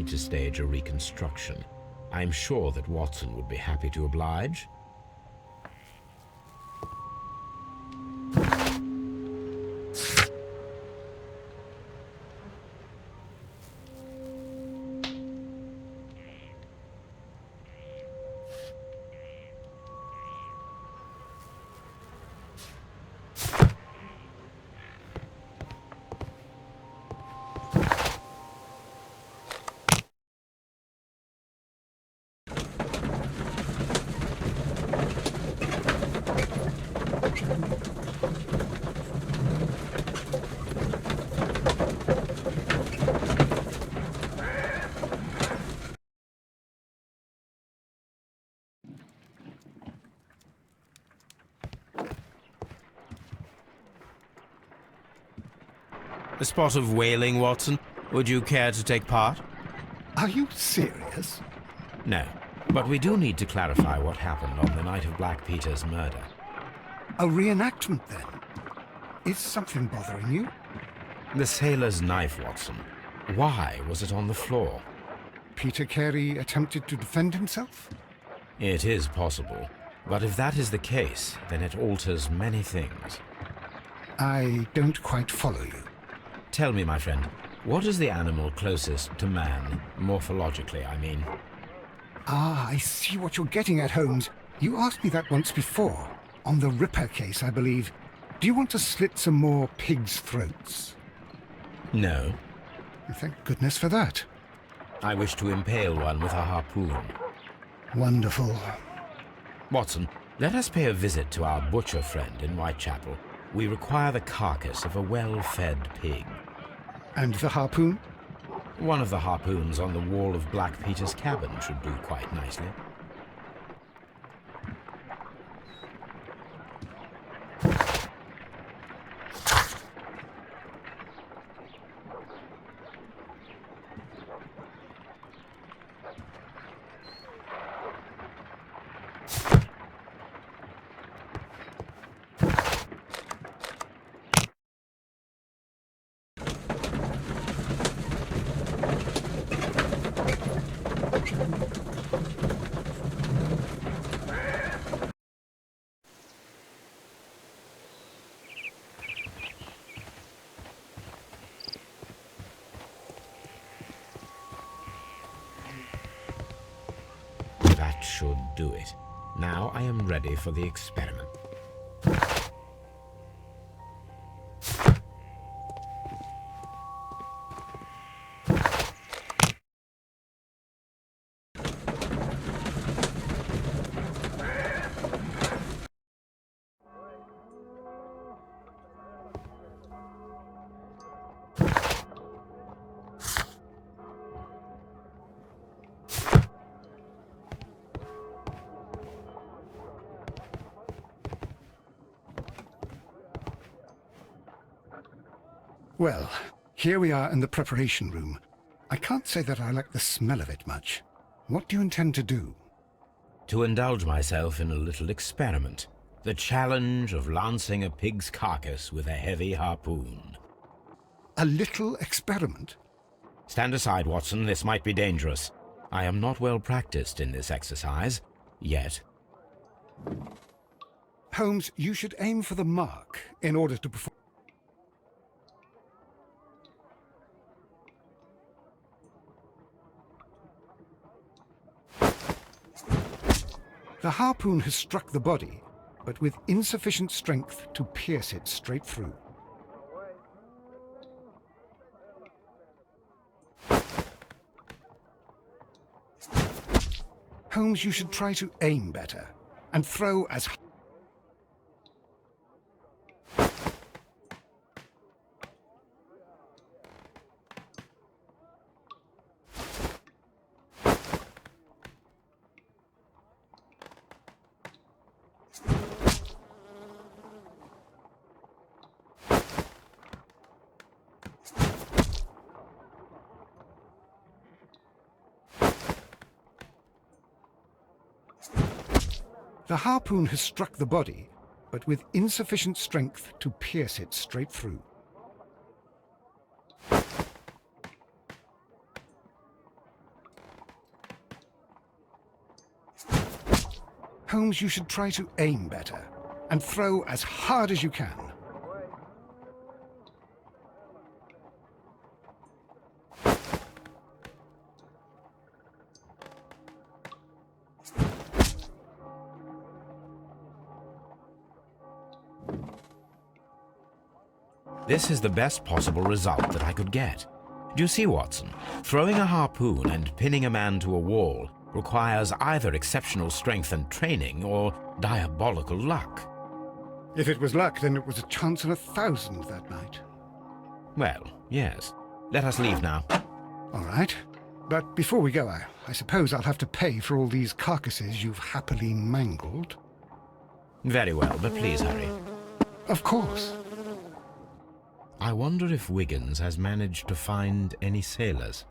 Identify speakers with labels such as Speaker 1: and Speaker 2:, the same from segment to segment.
Speaker 1: need to stage a reconstruction. I'm sure that Watson would be happy to oblige. A spot of whaling, Watson. Would you care to take part?
Speaker 2: Are you serious?
Speaker 1: No, but we do need to clarify what happened on the night of Black Peter's murder.
Speaker 2: A reenactment, then? Is something bothering you?
Speaker 1: The sailor's knife, Watson. Why was it on the floor?
Speaker 2: Peter Carey attempted to defend himself?
Speaker 1: It is possible, but if that is the case, then it alters many things.
Speaker 2: I don't quite follow you.
Speaker 1: Tell me, my friend, what is the animal closest to man, morphologically, I mean?
Speaker 2: Ah, I see what you're getting at, Holmes. You asked me that once before. On the Ripper case, I believe. Do you want to slit some more pigs' throats?
Speaker 1: No.
Speaker 2: Thank goodness for that.
Speaker 1: I wish to impale one with a harpoon.
Speaker 2: Wonderful.
Speaker 1: Watson, let us pay a visit to our butcher friend in Whitechapel. We require the carcass of a well-fed pig.
Speaker 2: And the harpoon?
Speaker 1: One of the harpoons on the wall of Black Peter's cabin should do quite nicely. That should do it. Now I am ready for the experiment.
Speaker 2: Well, here we are in the preparation room. I can't say that I like the smell of it much. What do you intend to do?
Speaker 1: To indulge myself in a little experiment. The challenge of lancing a pig's carcass with a heavy harpoon.
Speaker 2: A little experiment?
Speaker 1: Stand aside, Watson. This might be dangerous. I am not well practiced in this exercise, yet.
Speaker 2: Holmes, you should aim for the mark in order to perform. The harpoon has struck the body, but with insufficient strength to pierce it straight through. Holmes, you should try to aim better and throw as high. The harpoon has struck the body, but with insufficient strength to pierce it straight through. Holmes, you should try to aim better and throw as hard as you can.
Speaker 1: This is the best possible result that I could get. Do you see, Watson? Throwing a harpoon and pinning a man to a wall requires either exceptional strength and training or diabolical luck.
Speaker 2: If it was luck, then it was a chance in 1,000 that night.
Speaker 1: Well, yes. Let us leave now.
Speaker 2: All right. But before we go, I suppose I'll have to pay for all these carcasses you've happily mangled.
Speaker 1: Very well, but please hurry.
Speaker 2: Of course.
Speaker 1: I wonder if Wiggins has managed to find any sailors.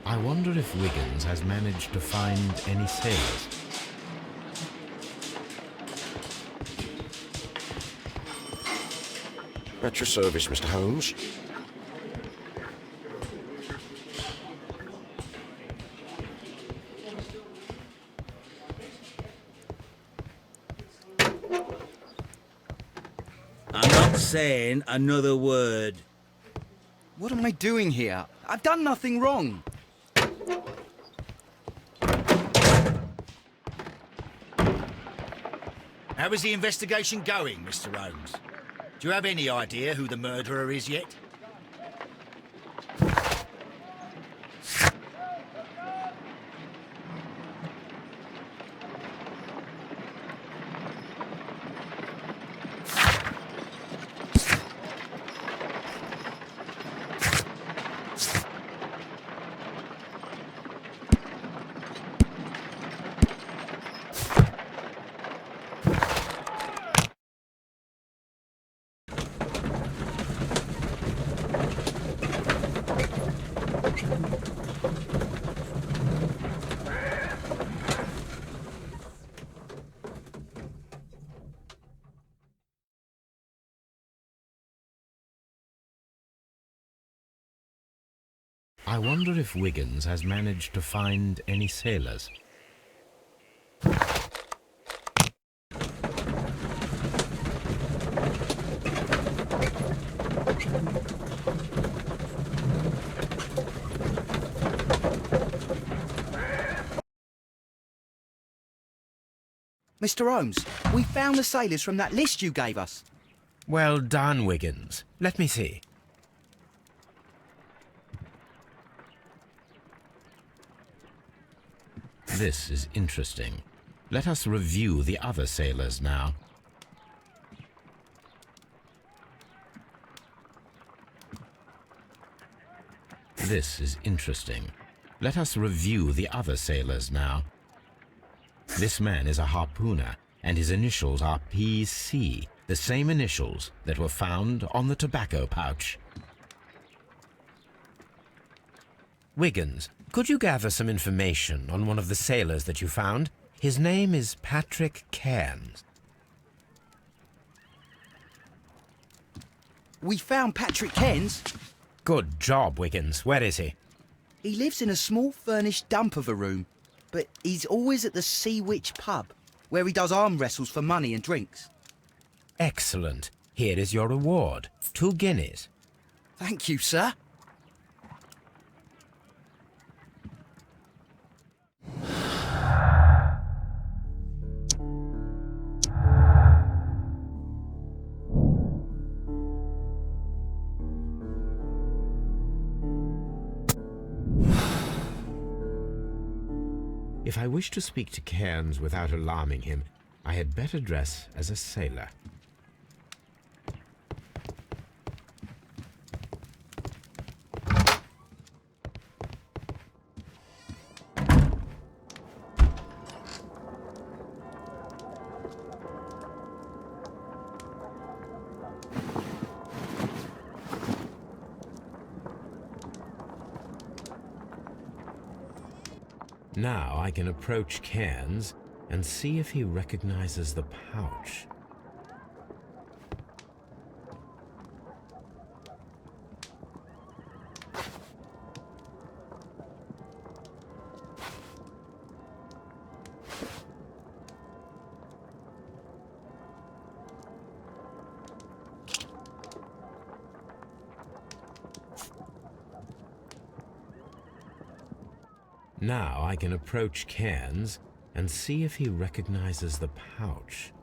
Speaker 1: I wonder if Wiggins has managed to find any sailors.
Speaker 3: At your service, Mr. Holmes.
Speaker 4: I'm not saying another word.
Speaker 5: What am I doing here? I've done nothing wrong.
Speaker 4: How is the investigation going, Mr. Holmes? Do you have any idea who the murderer is yet?
Speaker 1: I wonder if Wiggins has managed to find any sailors.
Speaker 5: Mr. Holmes, we found the sailors from that list you gave us.
Speaker 1: Well done, Wiggins. Let me see. This is interesting. Let us review the other sailors now. This is interesting. Let us review the other sailors now. This man is a harpooner, and his initials are PC, the same initials that were found on the tobacco pouch. Wiggins, could you gather some information on one of the sailors that you found? His name is Patrick Cairns.
Speaker 5: We found Patrick Cairns.
Speaker 1: Good job, Wiggins. Where is he?
Speaker 5: He lives in a small furnished dump of a room, but he's always at the Sea Witch pub. where he does arm wrestles for money and drinks.
Speaker 1: Excellent. Here is your reward. 2 guineas.
Speaker 5: Thank you, sir.
Speaker 1: If I wish to speak to Cairns without alarming him, I had better dress as a sailor. Now I can approach Cairns and see if he recognizes the pouch. Now I can approach Cairns and see if he recognizes the pouch.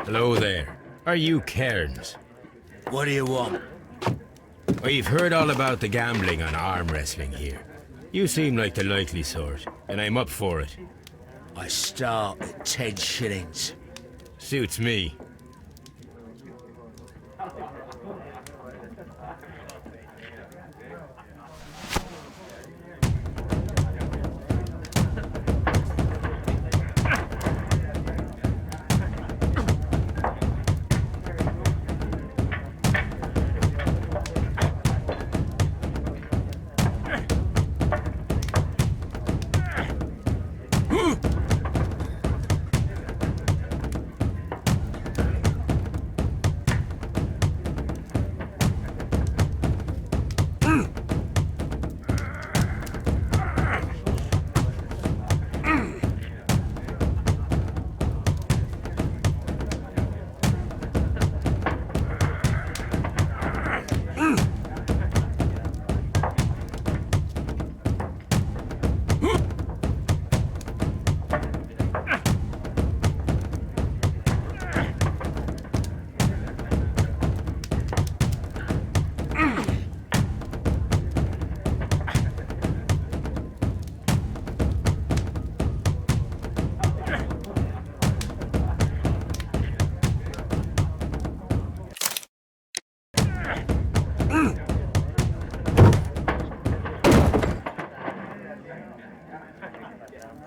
Speaker 1: Hello there. Are you Cairns?
Speaker 4: What do you want?
Speaker 1: We've heard all about the gambling on arm wrestling here. You seem like the likely sort, and I'm up for it.
Speaker 4: I start at 10 shillings.
Speaker 1: Suits me.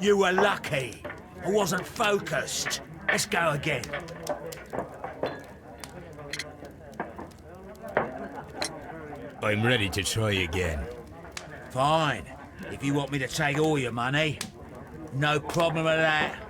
Speaker 4: You were lucky. I wasn't focused. Let's go again.
Speaker 1: I'm ready to try again.
Speaker 4: Fine. If you want me to take all your money, no problem with that.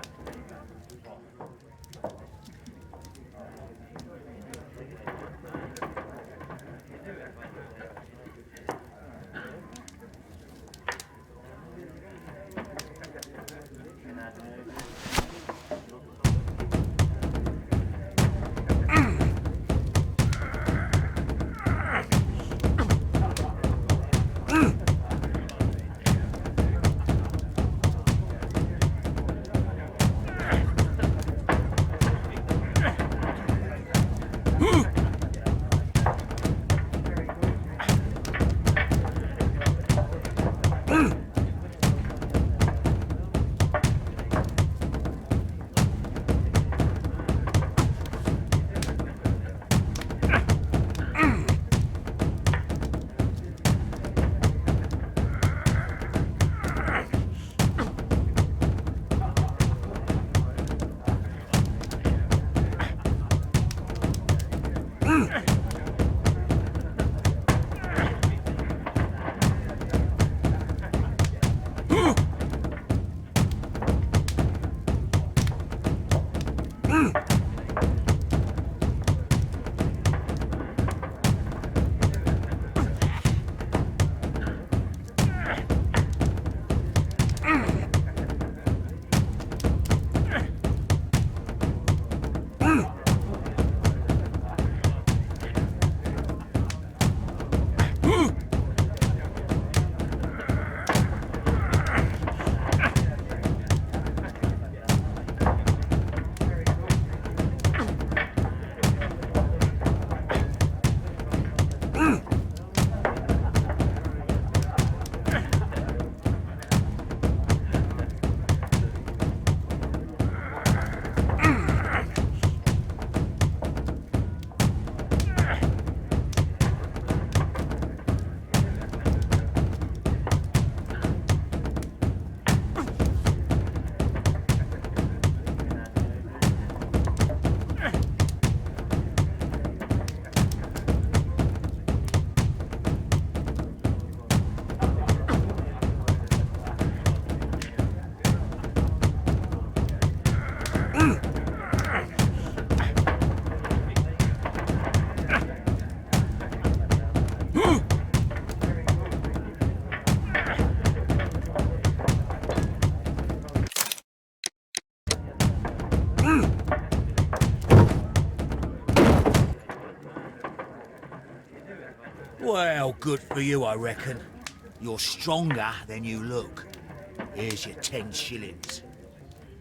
Speaker 4: well good for you, I reckon. You're stronger than you look. Here's your 10 shillings.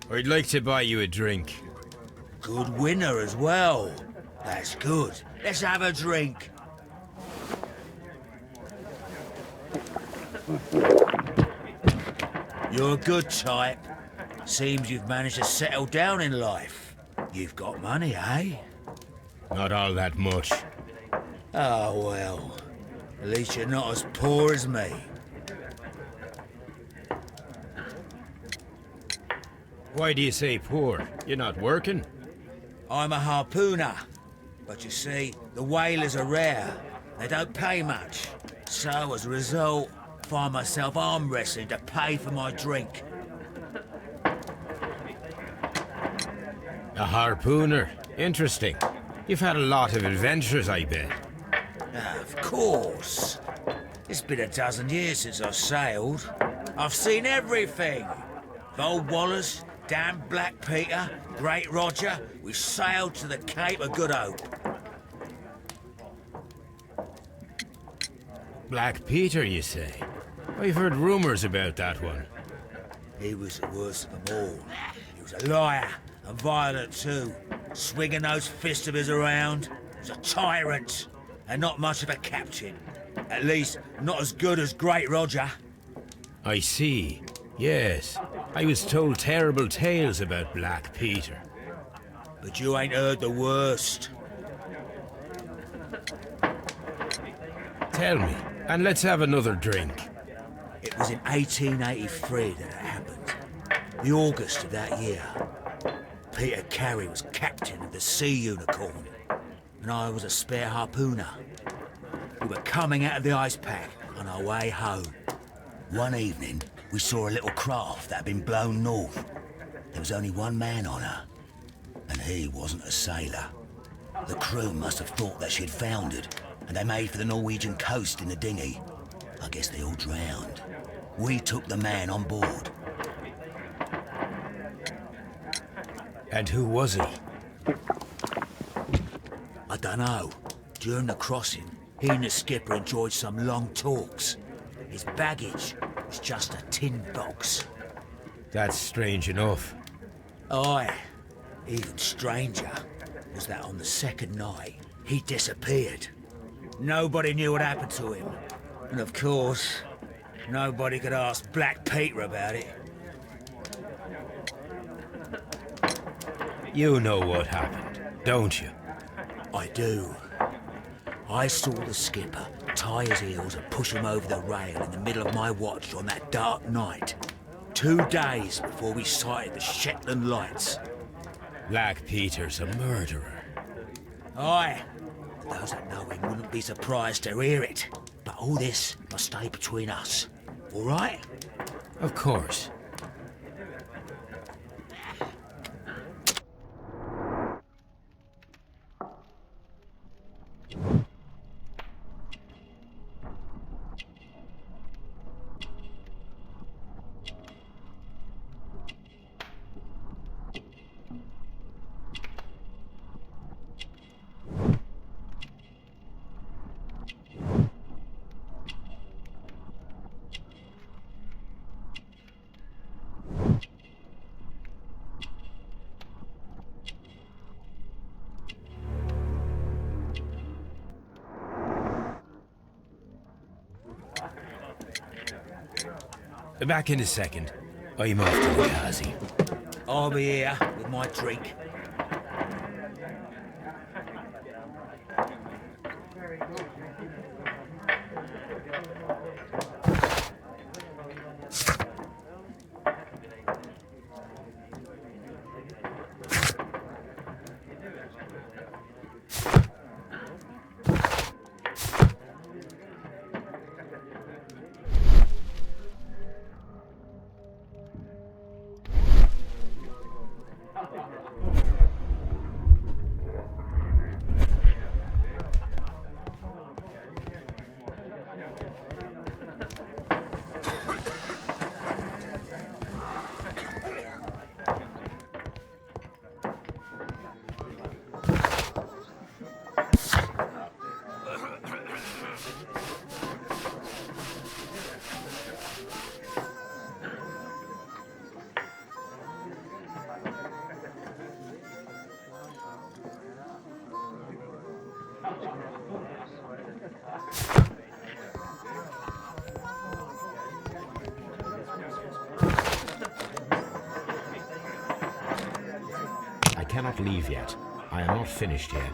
Speaker 1: I'd like to buy you a drink.
Speaker 4: Good winner as well. That's good. Let's have a drink. You're a good type. Seems you've managed to settle down in life. You've got money, eh?
Speaker 1: Not all that much.
Speaker 4: Oh, well. At least you're not as poor as me.
Speaker 1: Why do you say poor? You're not working?
Speaker 4: I'm a harpooner. But you see, the whalers are rare. They don't pay much. So, as a result, I find myself arm wrestling to pay for my drink.
Speaker 1: A harpooner. Interesting. You've had a lot of adventures, I bet.
Speaker 4: Of course. It's been a dozen years since I've sailed. I've seen everything. Old Wallace, damn Black Peter, Great Roger, we sailed to the Cape of Good Hope.
Speaker 1: Black Peter, you say? I've heard rumors about that one.
Speaker 4: He was the worst of them all. He was a liar, and violent too, swinging those fists of his around. He was a tyrant, and not much of a captain. At least, not as good as Great Roger.
Speaker 1: I see. Yes. I was told terrible tales about Black Peter.
Speaker 4: But you ain't heard the worst.
Speaker 1: Tell me, and let's have another drink.
Speaker 4: It was in 1883 that it happened. The August of that year. Peter Carey was captain of the Sea Unicorn, and I was a spare harpooner. We were coming out of the ice pack on our way home. One evening, we saw a little craft that had been blown north. There was only one man on her, and he wasn't a sailor. The crew must have thought that she'd foundered, and they made for the Norwegian coast in the dinghy. I guess they all drowned. We took the man on board.
Speaker 1: And who was he?
Speaker 4: I dunno. During the crossing, he and the skipper enjoyed some long talks. His baggage was just a tin box.
Speaker 1: That's strange enough.
Speaker 4: Aye. Even stranger was that on the second night, he disappeared. Nobody knew what happened to him. And of course, nobody could ask Black Peter about it.
Speaker 1: You know what happened, don't you?
Speaker 4: I do. I saw the skipper tie his heels and push him over the rail in the middle of my watch on that dark night. 2 days before we sighted the Shetland lights.
Speaker 1: Black Peter's a murderer.
Speaker 4: Aye. Those that know him wouldn't be surprised to hear it. But all this must stay between us. All right?
Speaker 1: Of course. Back in a second. I'm off to the Ghazi.
Speaker 4: I'll be here with my drink.
Speaker 1: cannot leave yet. I am not finished here.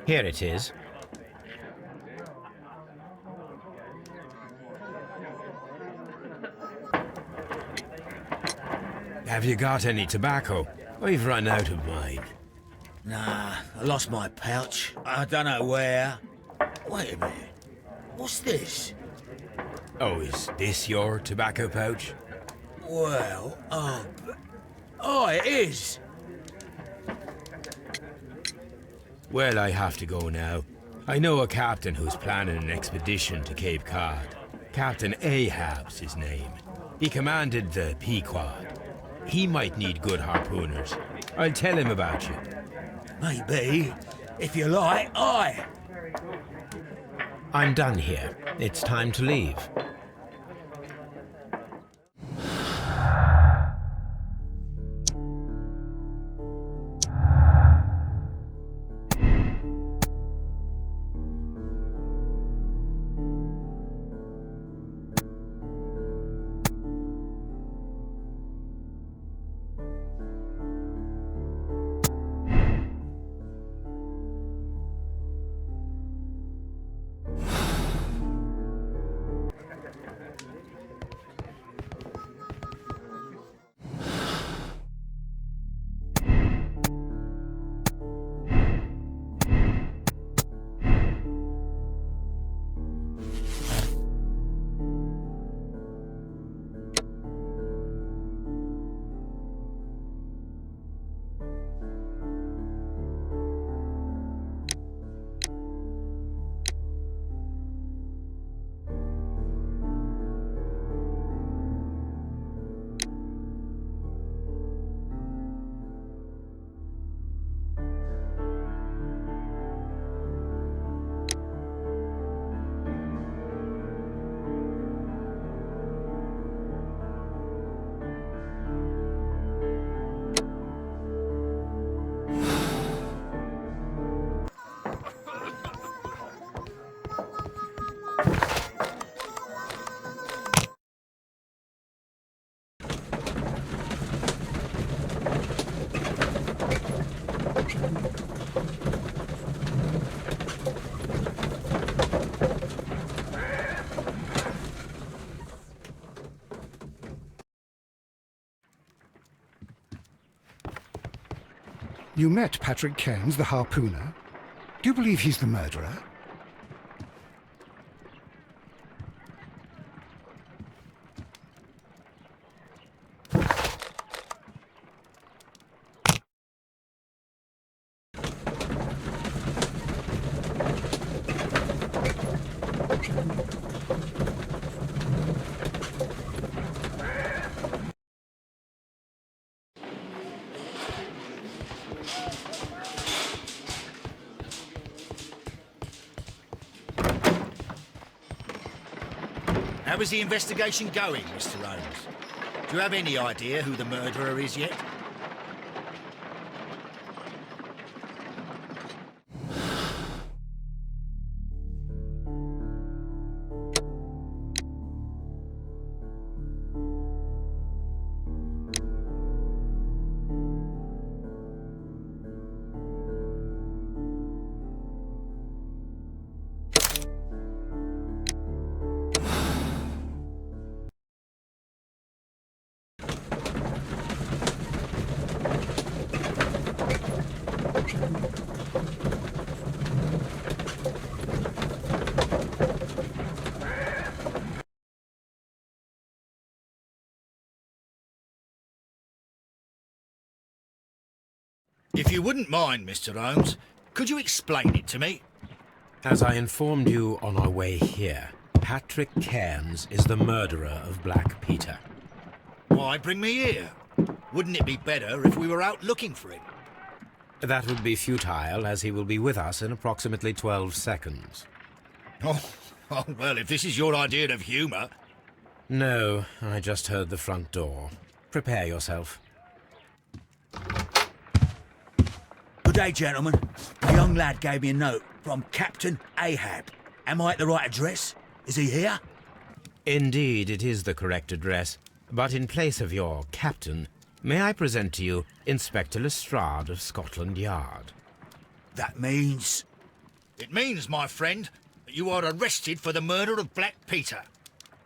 Speaker 1: Here it is. Have you got any tobacco? We've run out of mine.
Speaker 4: Nah, I lost my pouch. I don't know where. Wait a minute. What's this?
Speaker 1: Oh, is this your tobacco pouch?
Speaker 4: Well, oh, it is.
Speaker 1: Well, I have to go now. I know a captain who's planning an expedition to Cape Cod. Captain Ahab's his name. He commanded the Pequod. He might need good harpooners. I'll tell him about you.
Speaker 4: Maybe. If you like, aye.
Speaker 1: I'm done here. It's time to leave.
Speaker 2: You met Patrick Cairns, the harpooner. Do you believe he's the murderer?
Speaker 4: How is the investigation going, Mr. Holmes? Do you have any idea who the murderer is yet? If you wouldn't mind, Mr. Holmes, could you explain it to me?
Speaker 1: As I informed you on our way here, Patrick Cairns is the murderer of Black Peter.
Speaker 4: Why bring me here? Wouldn't it be better if we were out looking for him?
Speaker 1: That would be futile, as he will be with us in approximately 12 seconds.
Speaker 4: Oh, well, if this is your idea of humour...
Speaker 1: No, I just heard the front door. Prepare yourself.
Speaker 4: Good day, gentlemen. A young lad gave me a note from Captain Ahab. Am I at the right address? Is he here?
Speaker 1: Indeed, it is the correct address. But in place of your captain, may I present to you Inspector Lestrade of Scotland Yard?
Speaker 4: That means... It means, my friend, that you are arrested for the murder of Black Peter.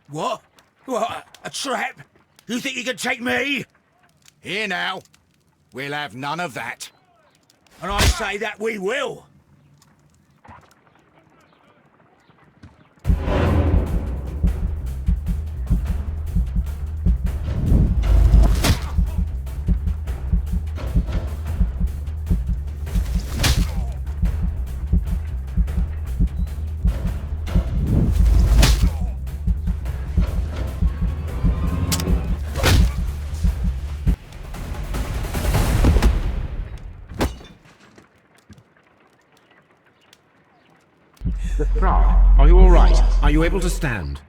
Speaker 4: What? What? A trap? You think you can take me?
Speaker 3: Here now. We'll have none of that.
Speaker 4: And I say that we will.
Speaker 1: Lestrade, are you all right? Are you able to stand?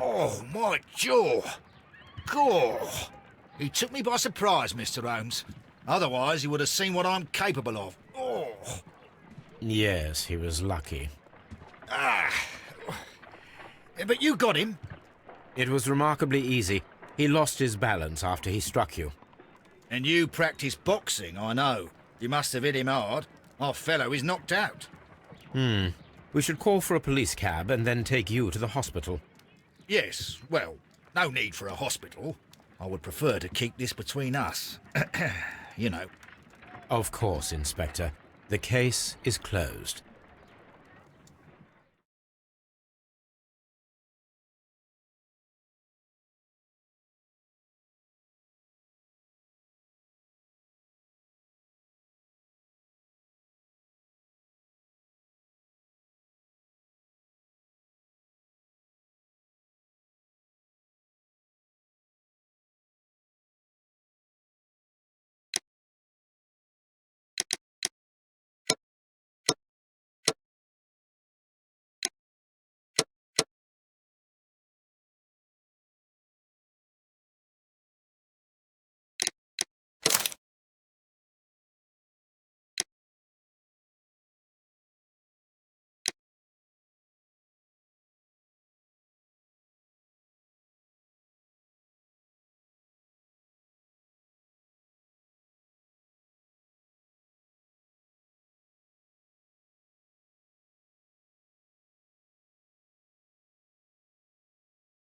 Speaker 4: Oh, my jaw. Gore. He took me by surprise, Mr. Holmes. Otherwise, he would have seen what I'm capable of. Oh.
Speaker 1: Yes, he was lucky.
Speaker 4: But you got him.
Speaker 1: It was remarkably easy. He lost his balance after he struck you.
Speaker 4: And you practice boxing, I know. You must have hit him hard. Our fellow is knocked out.
Speaker 1: We should call for a police cab and then take you to the hospital.
Speaker 4: Yes, well, no need for a hospital. I would prefer to keep this between us. You know.
Speaker 1: Of course, Inspector. The case is closed.